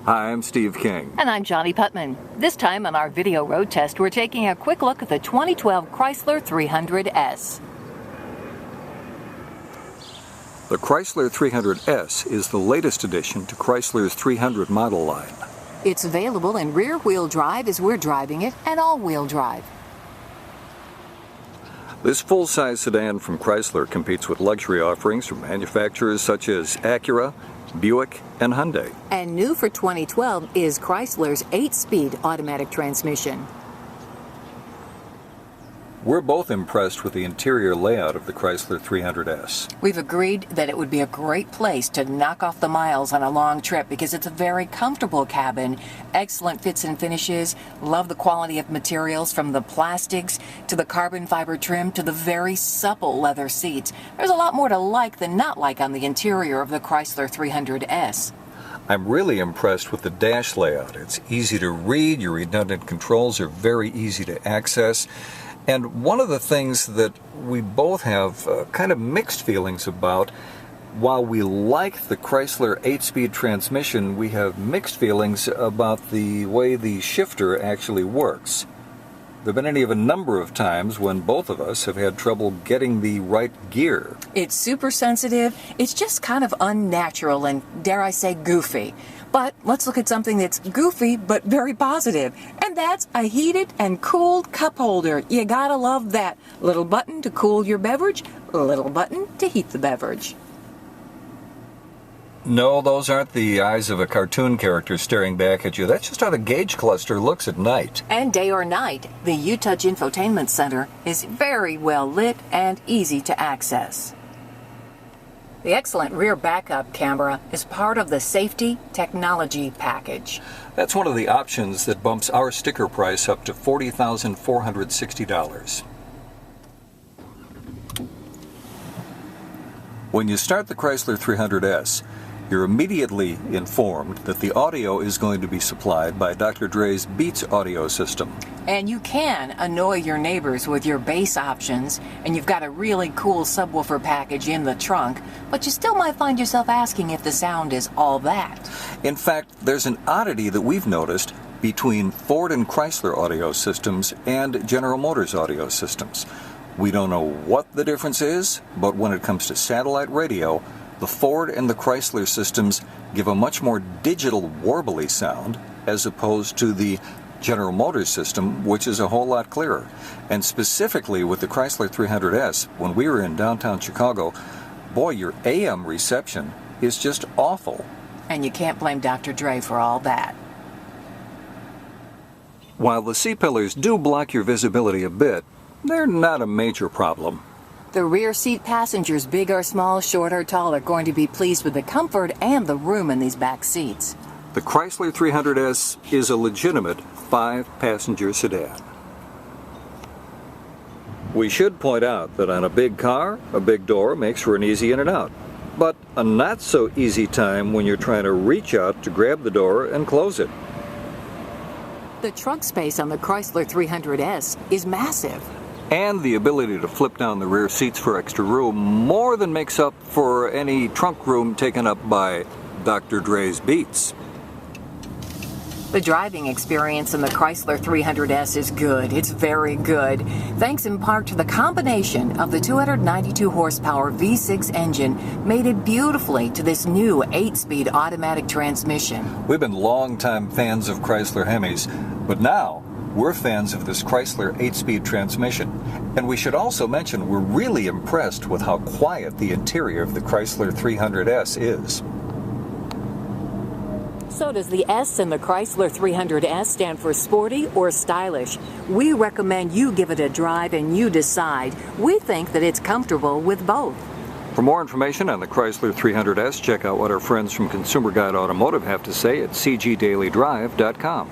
Hi, I'm Steve King. And I'm Johnnie Putman. This time on our video road test, we're taking a quick look at the 2012 Chrysler 300S. The Chrysler 300S is the latest addition to Chrysler's 300 model line. It's available in rear-wheel drive as we're driving it, and all-wheel drive. This full-size sedan from Chrysler competes with luxury offerings from manufacturers such as Acura, Buick, and Hyundai. And new for 2012 is Chrysler's 8-speed automatic transmission. We're both impressed with the interior layout of the Chrysler 300S. We've agreed that it would be a great place to knock off the miles on a long trip because it's a very comfortable cabin, excellent fits and finishes, love the quality of materials from the plastics to the carbon fiber trim to the very supple leather seats. There's a lot more to like than not like on the interior of the Chrysler 300S. I'm really impressed with the dash layout. It's easy to read, your redundant controls are very easy to access. And one of the things that we both have kind of mixed feelings about, while we like the Chrysler 8-speed transmission, we have mixed feelings about the way the shifter actually works. There have been any of a number of times when both of us have had trouble getting the right gear. It's super sensitive, it's just kind of unnatural and, dare I say, goofy. But let's look at something that's goofy but very positive, and that's a heated and cooled cup holder. You gotta love that. Little button to cool your beverage, little button to heat the beverage. No, those aren't the eyes of a cartoon character staring back at you. That's just how the gauge cluster looks at night. And day or night, the UTouch Infotainment Center is very well lit and easy to access. The excellent rear backup camera is part of the safety technology package. That's one of the options that bumps our sticker price up to $40,460. When you start the Chrysler 300S, you're immediately informed that the audio is going to be supplied by Dr. Dre's Beats audio system. And you can annoy your neighbors with your bass options, and you've got a really cool subwoofer package in the trunk, but you still might find yourself asking if the sound is all that. In fact, there's an oddity that we've noticed between Ford and Chrysler audio systems and General Motors audio systems. We don't know what the difference is, but when it comes to satellite radio, the Ford and the Chrysler systems give a much more digital, warbly sound as opposed to the General Motors system, which is a whole lot clearer. And specifically with the Chrysler 300S, when we were in downtown Chicago, boy, your AM reception is just awful. And you can't blame Dr. Dre for all that. While the C-pillars do block your visibility a bit, they're not a major problem. The rear seat passengers, big or small, short or tall, are going to be pleased with the comfort and the room in these back seats. The Chrysler 300S is a legitimate 5-passenger sedan. We should point out that on a big car, a big door makes for an easy in and out, but a not so easy time when you're trying to reach out to grab the door and close it. The trunk space on the Chrysler 300S is massive. And the ability to flip down the rear seats for extra room more than makes up for any trunk room taken up by Dr. Dre's Beats. The driving experience in the Chrysler 300S is good. It's very good, thanks in part to the combination of the 292 horsepower V6 engine mated beautifully to this new 8-speed automatic transmission. We've been longtime fans of Chrysler Hemis, but now we're fans of this Chrysler 8-speed transmission. And we should also mention we're really impressed with how quiet the interior of the Chrysler 300S is. So does the S in the Chrysler 300S stand for sporty or stylish? We recommend you give it a drive and you decide. We think that it's comfortable with both. For more information on the Chrysler 300S, check out what our friends from Consumer Guide Automotive have to say at cgdailydrive.com.